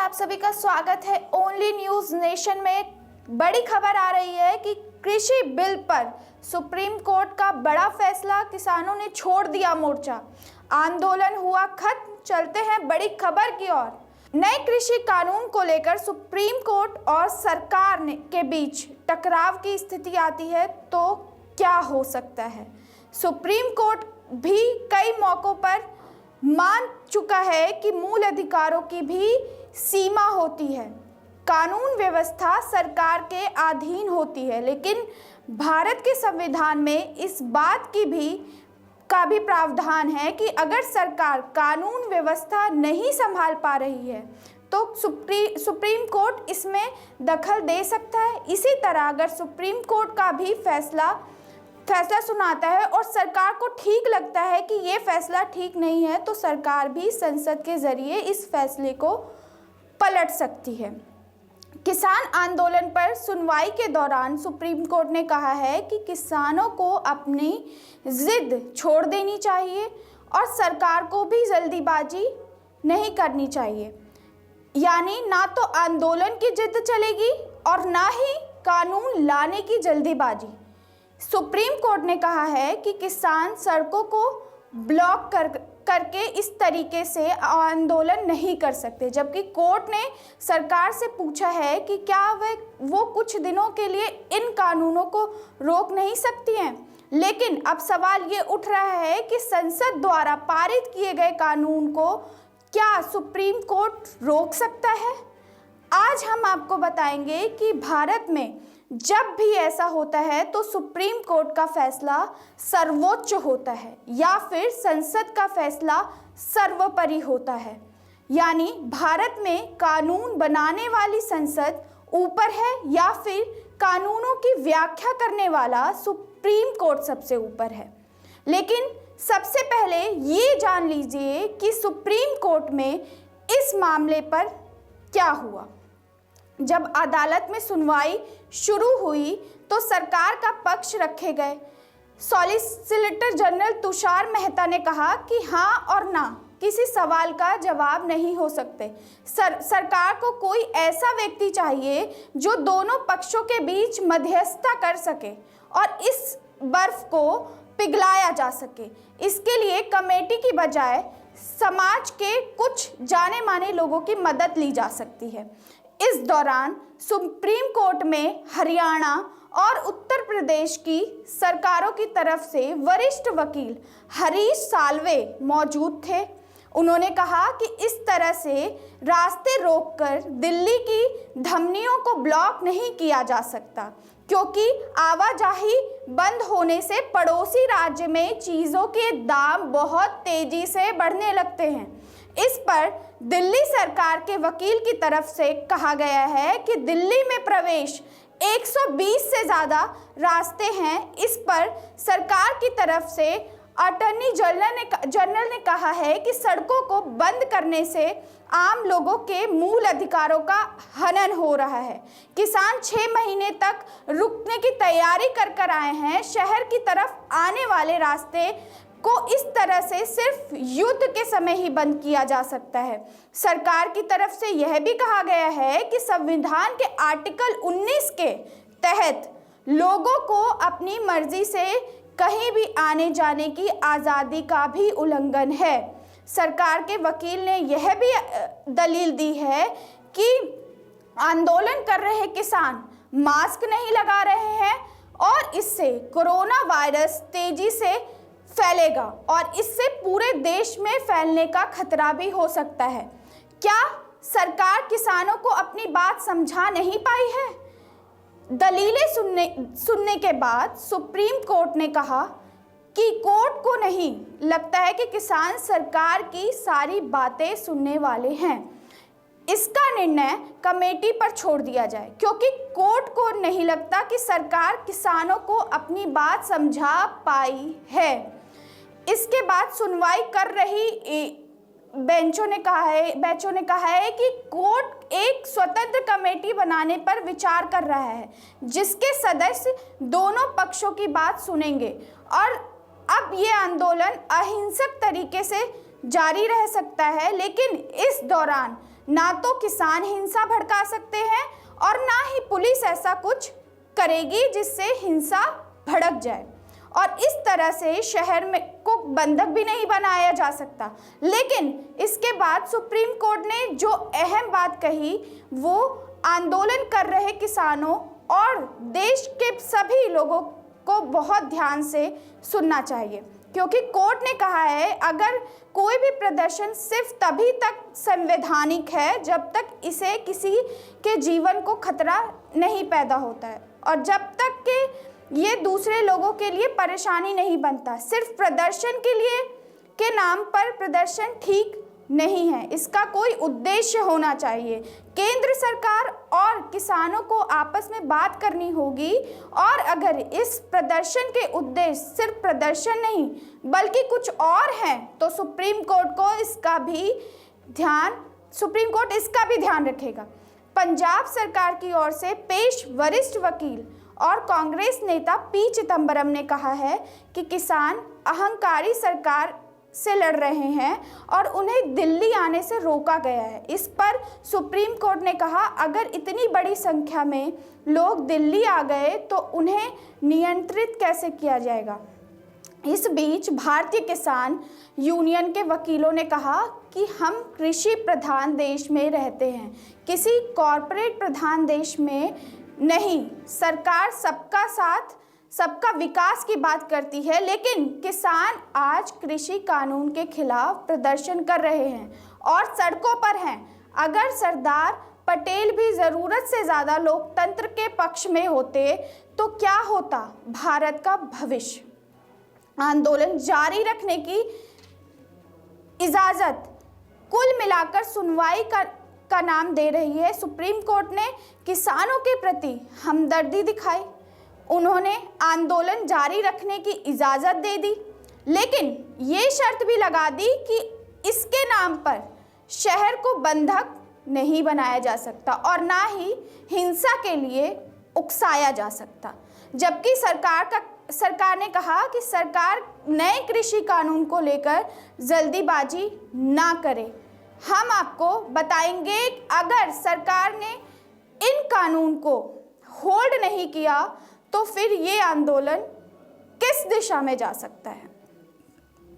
आप सभी का स्वागत है ओनली न्यूज नेशन में। बड़ी खबर आ रही है कि कृषि बिल पर सुप्रीम कोर्ट का बड़ा फैसला, किसानों ने छोड़ दिया मोर्चा, आंदोलन हुआ खत्म। चलते हैं बड़ी खबर की ओर। नए कृषि कानून को लेकर सुप्रीम कोर्ट और सरकार के बीच टकराव की स्थिति आती है तो क्या हो सकता है। सुप्रीम कोर्ट भी कई मौकों पर मान चुका है कि मूल अधिकारों की भी सीमा होती है, कानून व्यवस्था सरकार के अधीन होती है, लेकिन भारत के संविधान में इस बात की का भी प्रावधान है कि अगर सरकार कानून व्यवस्था नहीं संभाल पा रही है तो सुप्रीम कोर्ट इसमें दखल दे सकता है। इसी तरह अगर सुप्रीम कोर्ट का भी फैसला सुनाता है और सरकार को ठीक लगता है कि ये फैसला ठीक नहीं है तो सरकार भी संसद के जरिए इस फैसले को पलट सकती है। किसान आंदोलन पर सुनवाई के दौरान सुप्रीम कोर्ट ने कहा है कि किसानों को अपनी जिद छोड़ देनी चाहिए और सरकार को भी जल्दीबाजी नहीं करनी चाहिए, यानी ना तो आंदोलन की जिद चलेगी और ना ही कानून लाने की जल्दीबाजी। सुप्रीम कोर्ट ने कहा है कि किसान सड़कों को ब्लॉक करके इस तरीके से आंदोलन नहीं कर सकते, जबकि कोर्ट ने सरकार से पूछा है कि क्या वो कुछ दिनों के लिए इन कानूनों को रोक नहीं सकती हैं। लेकिन अब सवाल ये उठ रहा है कि संसद द्वारा पारित किए गए कानून को क्या सुप्रीम कोर्ट रोक सकता है। आज हम आपको बताएंगे कि भारत में जब भी ऐसा होता है तो सुप्रीम कोर्ट का फैसला सर्वोच्च होता है या फिर संसद का फैसला सर्वोपरि होता है, यानी भारत में कानून बनाने वाली संसद ऊपर है या फिर कानूनों की व्याख्या करने वाला सुप्रीम कोर्ट सबसे ऊपर है। लेकिन सबसे पहले ये जान लीजिए कि सुप्रीम कोर्ट में इस मामले पर क्या हुआ। जब अदालत में सुनवाई शुरू हुई तो सरकार का पक्ष रखे गए। सॉलिसिटर जनरल तुषार मेहता ने कहा कि हाँ और ना किसी सवाल का जवाब नहीं हो सकते। सरकार को कोई ऐसा व्यक्ति चाहिए जो दोनों पक्षों के बीच मध्यस्थता कर सके और इस बर्फ को पिघलाया जा सके। इसके लिए कमेटी की बजाय समाज के कुछ जाने माने लोगों की मदद ली जा सकती है। इस दौरान सुप्रीम कोर्ट में हरियाणा और उत्तर प्रदेश की सरकारों की तरफ से वरिष्ठ वकील हरीश साल्वे मौजूद थे। उन्होंने कहा कि इस तरह से रास्ते रोककर दिल्ली की धमनियों को ब्लॉक नहीं किया जा सकता, क्योंकि आवाजाही बंद होने से पड़ोसी राज्य में चीज़ों के दाम बहुत तेजी से बढ़ने लगते हैं। इस पर दिल्ली सरकार के वकील की तरफ से कहा गया है कि दिल्ली में प्रवेश 120 से ज़्यादा रास्ते हैं। इस पर सरकार की तरफ से अटॉर्नी जनरल ने कहा है कि सड़कों को बंद करने से आम लोगों के मूल अधिकारों का हनन हो रहा है। किसान 6 महीने तक रुकने की तैयारी कर आए हैं। शहर की तरफ आने वाले रास्ते को इस तरह से सिर्फ युद्ध के समय ही बंद किया जा सकता है। सरकार की तरफ से यह भी कहा गया है कि संविधान के आर्टिकल 19 के तहत लोगों को अपनी मर्जी से कहीं भी आने जाने की आज़ादी का भी उल्लंघन है। सरकार के वकील ने यह भी दलील दी है कि आंदोलन कर रहे किसान मास्क नहीं लगा रहे हैं और इससे कोरोना वायरस तेजी से फैलेगा और इससे पूरे देश में फैलने का खतरा भी हो सकता है। क्या सरकार किसानों को अपनी बात समझा नहीं पाई है? दलीलें सुनने के बाद सुप्रीम कोर्ट ने कहा कि कोर्ट को नहीं लगता है कि किसान सरकार की सारी बातें सुनने वाले हैं। इसका निर्णय कमेटी पर छोड़ दिया जाए, क्योंकि कोर्ट को नहीं लगता कि सरकार किसानों को अपनी बात समझा पाई है। इसके बाद सुनवाई कर रही बेंचों ने कहा है कि कोर्ट एक स्वतंत्र कमेटी बनाने पर विचार कर रहा है, जिसके सदस्य दोनों पक्षों की बात सुनेंगे और अब ये आंदोलन अहिंसक तरीके से जारी रह सकता है। लेकिन इस दौरान ना तो किसान हिंसा भड़का सकते हैं और ना ही पुलिस ऐसा कुछ करेगी जिससे हिंसा भड़क जाए, और इस तरह से शहर में को बंधक भी नहीं बनाया जा सकता। लेकिन इसके बाद सुप्रीम कोर्ट ने जो अहम बात कही वो आंदोलन कर रहे किसानों और देश के सभी लोगों को बहुत ध्यान से सुनना चाहिए, क्योंकि कोर्ट ने कहा है अगर कोई भी प्रदर्शन सिर्फ तभी तक संवैधानिक है जब तक इसे किसी के जीवन को खतरा नहीं पैदा होता है और जब तक कि ये दूसरे लोगों के लिए परेशानी नहीं बनता। सिर्फ प्रदर्शन के लिए के नाम पर प्रदर्शन ठीक नहीं है, इसका कोई उद्देश्य होना चाहिए। केंद्र सरकार और किसानों को आपस में बात करनी होगी और अगर इस प्रदर्शन के उद्देश्य सिर्फ प्रदर्शन नहीं बल्कि कुछ और हैं तो सुप्रीम कोर्ट इसका भी ध्यान रखेगा। पंजाब सरकार की ओर से पेश वरिष्ठ वकील और कांग्रेस नेता पी चिदंबरम ने कहा है कि किसान अहंकारी सरकार से लड़ रहे हैं और उन्हें दिल्ली आने से रोका गया है। इस पर सुप्रीम कोर्ट ने कहा अगर इतनी बड़ी संख्या में लोग दिल्ली आ गए तो उन्हें नियंत्रित कैसे किया जाएगा। इस बीच भारतीय किसान यूनियन के वकीलों ने कहा कि हम कृषि प्रधान देश में रहते हैं, किसी कॉरपोरेट प्रधान देश में नहीं। सरकार सबका साथ सबका विकास की बात करती है, लेकिन किसान आज कृषि कानून के खिलाफ प्रदर्शन कर रहे हैं और सड़कों पर हैं। अगर सरदार पटेल भी ज़रूरत से ज़्यादा लोकतंत्र के पक्ष में होते तो क्या होता भारत का भविष्य। आंदोलन जारी रखने की इजाज़त कुल मिलाकर सुनवाई का नाम दे रही है। सुप्रीम कोर्ट ने किसानों के प्रति हमदर्दी दिखाई, उन्होंने आंदोलन जारी रखने की इजाज़त दे दी, लेकिन ये शर्त भी लगा दी कि इसके नाम पर शहर को बंधक नहीं बनाया जा सकता और ना ही हिंसा के लिए उकसाया जा सकता। जबकि सरकार ने कहा कि सरकार नए कृषि कानून को लेकर जल्दीबाजी ना करे। हम आपको बताएंगे अगर सरकार ने इन कानून को होल्ड नहीं किया तो फिर ये आंदोलन किस दिशा में जा सकता है।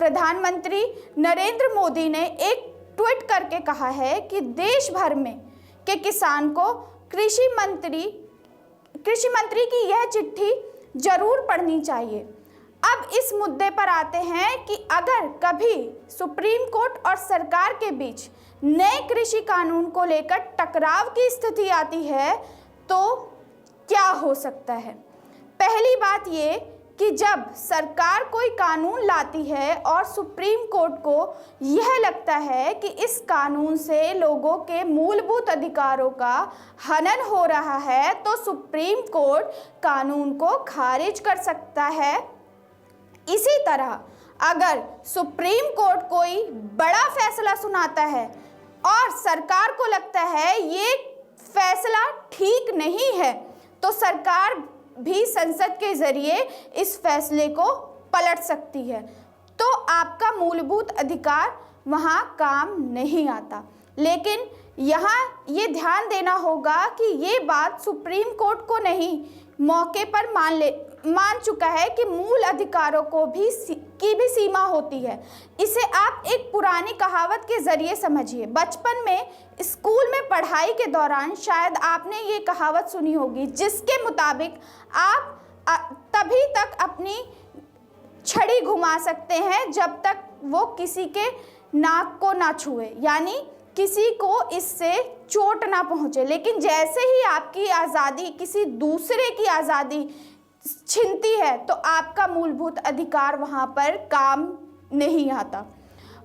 प्रधानमंत्री नरेंद्र मोदी ने एक ट्वीट करके कहा है कि देश भर में के किसान को कृषि मंत्री की यह चिट्ठी जरूर पढ़नी चाहिए। अब इस मुद्दे पर आते हैं कि अगर कभी सुप्रीम कोर्ट और सरकार के बीच नए कृषि कानून को लेकर टकराव की स्थिति आती है तो क्या हो सकता है। पहली बात ये कि जब सरकार कोई कानून लाती है और सुप्रीम कोर्ट को यह लगता है कि इस कानून से लोगों के मूलभूत अधिकारों का हनन हो रहा है तो सुप्रीम कोर्ट कानून को खारिज कर सकता है। इसी तरह अगर सुप्रीम कोर्ट कोई बड़ा फैसला सुनाता है और सरकार को लगता है ये फैसला ठीक नहीं है तो सरकार भी संसद के जरिए इस फैसले को पलट सकती है, तो आपका मूलभूत अधिकार वहाँ काम नहीं आता। लेकिन यहाँ ये ध्यान देना होगा कि ये बात सुप्रीम कोर्ट को नहीं मौके पर मान चुका है कि मूल अधिकारों को भी सीमा होती है। इसे आप एक पुरानी कहावत के जरिए समझिए। बचपन में स्कूल में पढ़ाई के दौरान शायद आपने ये कहावत सुनी होगी जिसके मुताबिक आप तभी तक अपनी छड़ी घुमा सकते हैं जब तक वो किसी के नाक को ना छुए, यानी किसी को इससे चोट ना पहुंचे। लेकिन जैसे ही आपकी आज़ादी किसी दूसरे की आज़ादी छीनती है तो आपका मूलभूत अधिकार वहां पर काम नहीं आता।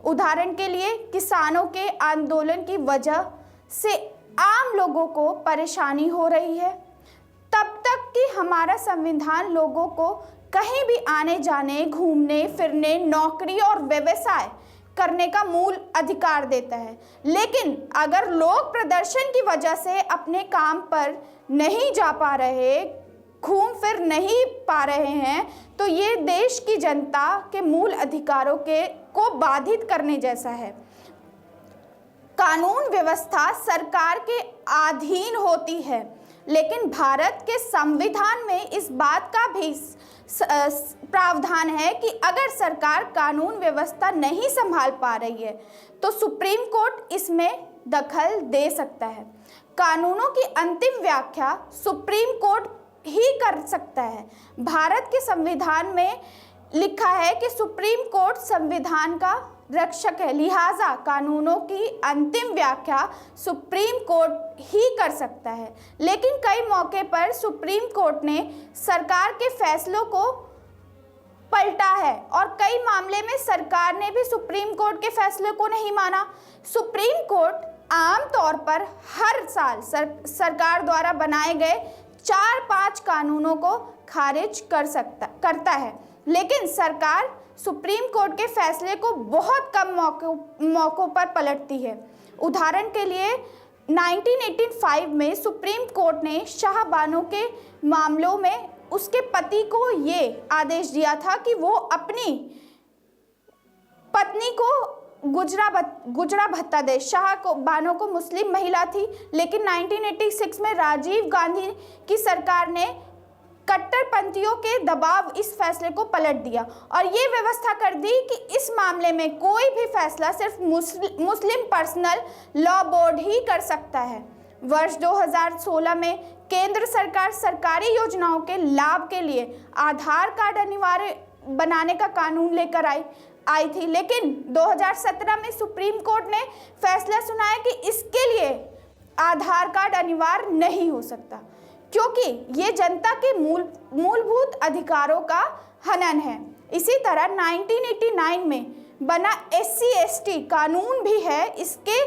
उदाहरण के लिए किसानों के आंदोलन की वजह से आम लोगों को परेशानी हो रही है, तब तक कि हमारा संविधान लोगों को कहीं भी आने जाने, घूमने फिरने, नौकरी और व्यवसाय करने का मूल अधिकार देता है। लेकिन अगर लोग प्रदर्शन की वजह से अपने काम पर नहीं जा पा रहे, घूम फिर नहीं पा रहे हैं, तो ये देश की जनता के मूल अधिकारों को बाधित करने जैसा है। कानून व्यवस्था सरकार के अधीन होती है, लेकिन भारत के संविधान में इस बात का भी प्रावधान है कि अगर सरकार कानून व्यवस्था नहीं संभाल पा रही है तो सुप्रीम कोर्ट इसमें दखल दे सकता है। कानूनों की अंतिम व्याख्या सुप्रीम कोर्ट ही कर सकता है। भारत के संविधान में लिखा है कि सुप्रीम कोर्ट संविधान का रक्षक है, लिहाजा कानूनों की अंतिम व्याख्या सुप्रीम कोर्ट ही कर सकता है। लेकिन कई मौके पर सुप्रीम कोर्ट ने सरकार के फैसलों को पलटा है और कई मामले में सरकार ने भी सुप्रीम कोर्ट के फैसले को नहीं माना। सुप्रीम कोर्ट आमतौर पर हर साल सरकार द्वारा बनाए गए 4-5 कानूनों को खारिज करता है, लेकिन सरकार सुप्रीम कोर्ट के फैसले को बहुत कम मौकों पर पलटती है। उदाहरण के लिए 1985 में सुप्रीम कोर्ट ने शाह बानो के मामलों में उसके पति को ये आदेश दिया था कि वो अपनी पत्नी को गुजरा भत्ता दे। शाह बानो को मुस्लिम महिला थी, लेकिन 1986 में राजीव गांधी की सरकार ने कट्टरपंथियों के दबाव इस फैसले को पलट दिया और ये व्यवस्था कर दी कि इस मामले में कोई भी फैसला सिर्फ मुस्लिम पर्सनल लॉ बोर्ड ही कर सकता है। वर्ष 2016 में केंद्र सरकार सरकारी योजनाओं के लाभ के लिए आधार कार्ड अनिवार्य बनाने का कानून लेकर आई थी, लेकिन 2017 में सुप्रीम कोर्ट ने फैसला सुनाया कि इसके लिए आधार कार्ड अनिवार्य नहीं हो सकता, क्योंकि ये जनता के मूलभूत अधिकारों का हनन है। इसी तरह 1989 में बना SC/ST कानून भी है। इसके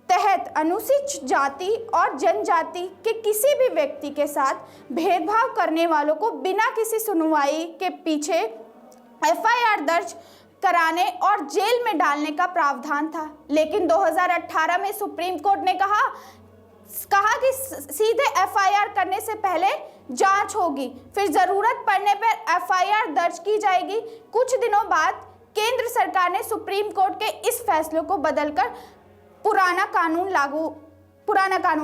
तहत अनुसूचित जाति और जनजाति के किसी भी व्यक्ति के साथ भेदभाव करने वालों को बिना किसी सुनवाई के पीछे FIR दर्ज कराने और जेल में डालने का प्रावधान था। लेकिन 2018 में सुप्रीम कोर्ट ने कहा कि सीधे FIR करने से पहले जांच होगी, फिर जरूरत पड़ने पर FIR दर्ज की जाएगी। कुछ दिनों बाद केंद्र सरकार ने सुप्रीम कोर्ट के इस फैसले को बदलकर पुराना कानून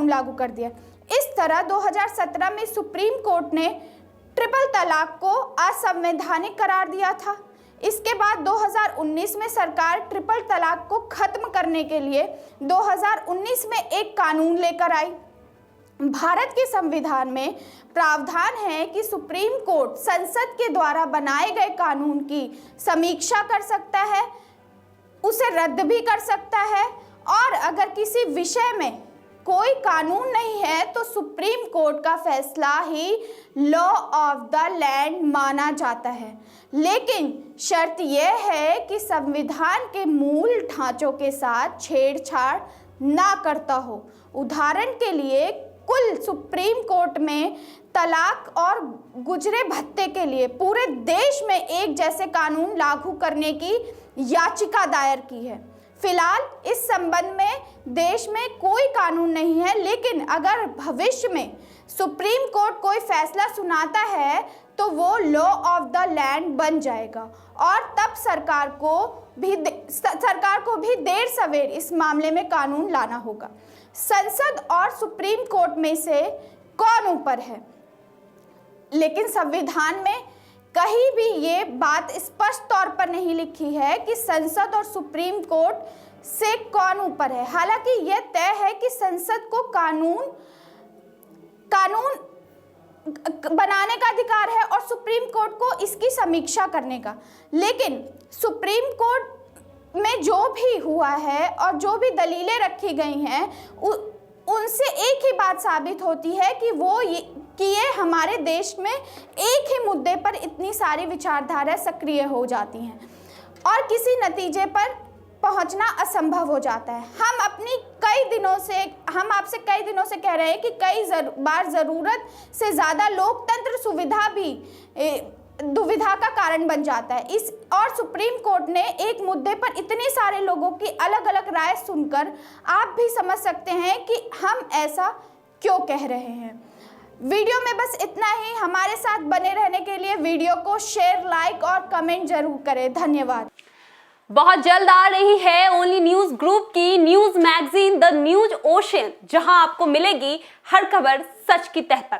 लागू कर दिया। इस तरह 2017 में सुप्रीम कोर्ट ने ट्रिपल तलाक को असंवैधानिक करार दिया था। इसके बाद 2019 में सरकार ट्रिपल तलाक को खत्म करने के लिए 2019 में एक कानून लेकर आई। भारत के संविधान में प्रावधान है कि सुप्रीम कोर्ट संसद के द्वारा बनाए गए कानून की समीक्षा कर सकता है, उसे रद्द भी कर सकता है, और अगर किसी विषय में कोई कानून नहीं है तो सुप्रीम कोर्ट का फैसला ही लॉ ऑफ द लैंड माना जाता है। लेकिन शर्त यह है कि संविधान के मूल ढांचों के साथ छेड़छाड़ ना करता हो। उदाहरण के लिए कुल सुप्रीम कोर्ट में तलाक और गुजरे भत्ते के लिए पूरे देश में एक जैसे कानून लागू करने की याचिका दायर की है। फिलहाल इस संबंध में देश में कोई कानून नहीं है, लेकिन अगर भविष्य में सुप्रीम कोर्ट कोई फैसला सुनाता है तो वो लॉ ऑफ द लैंड बन जाएगा और तब सरकार को भी देर सवेर इस मामले में कानून लाना होगा। संसद और सुप्रीम कोर्ट में से कौन ऊपर है? लेकिन संविधान में कहीं भी ये बात स्पष्ट तौर पर नहीं लिखी है कि संसद और सुप्रीम कोर्ट से कौन ऊपर है। हालांकि यह तय है कि संसद को कानून बनाने का अधिकार है और सुप्रीम कोर्ट को इसकी समीक्षा करने का। लेकिन सुप्रीम कोर्ट में जो भी हुआ है और जो भी दलीलें रखी गई हैं उनसे एक ही बात साबित होती है कि ये हमारे देश में एक ही मुद्दे पर इतनी सारी विचारधारा सक्रिय हो जाती हैं और किसी नतीजे पर पहुंचना असंभव हो जाता है। हम आपसे कई दिनों से कह रहे हैं कि कई बार ज़रूरत से ज़्यादा लोकतंत्र सुविधा भी दुविधा का कारण बन जाता है। और सुप्रीम कोर्ट ने एक मुद्दे पर इतने सारे लोगों की अलग अलग राय सुनकर आप भी समझ सकते हैं कि हम ऐसा क्यों कह रहे हैं। वीडियो में बस इतना ही। हमारे साथ बने रहने के लिए वीडियो को शेयर, लाइक और कमेंट जरूर करें। धन्यवाद। बहुत जल्द आ रही है ओनली न्यूज ग्रुप की news magazine the news ocean, जहां आपको मिलेगी हर खबर सच की तह पर।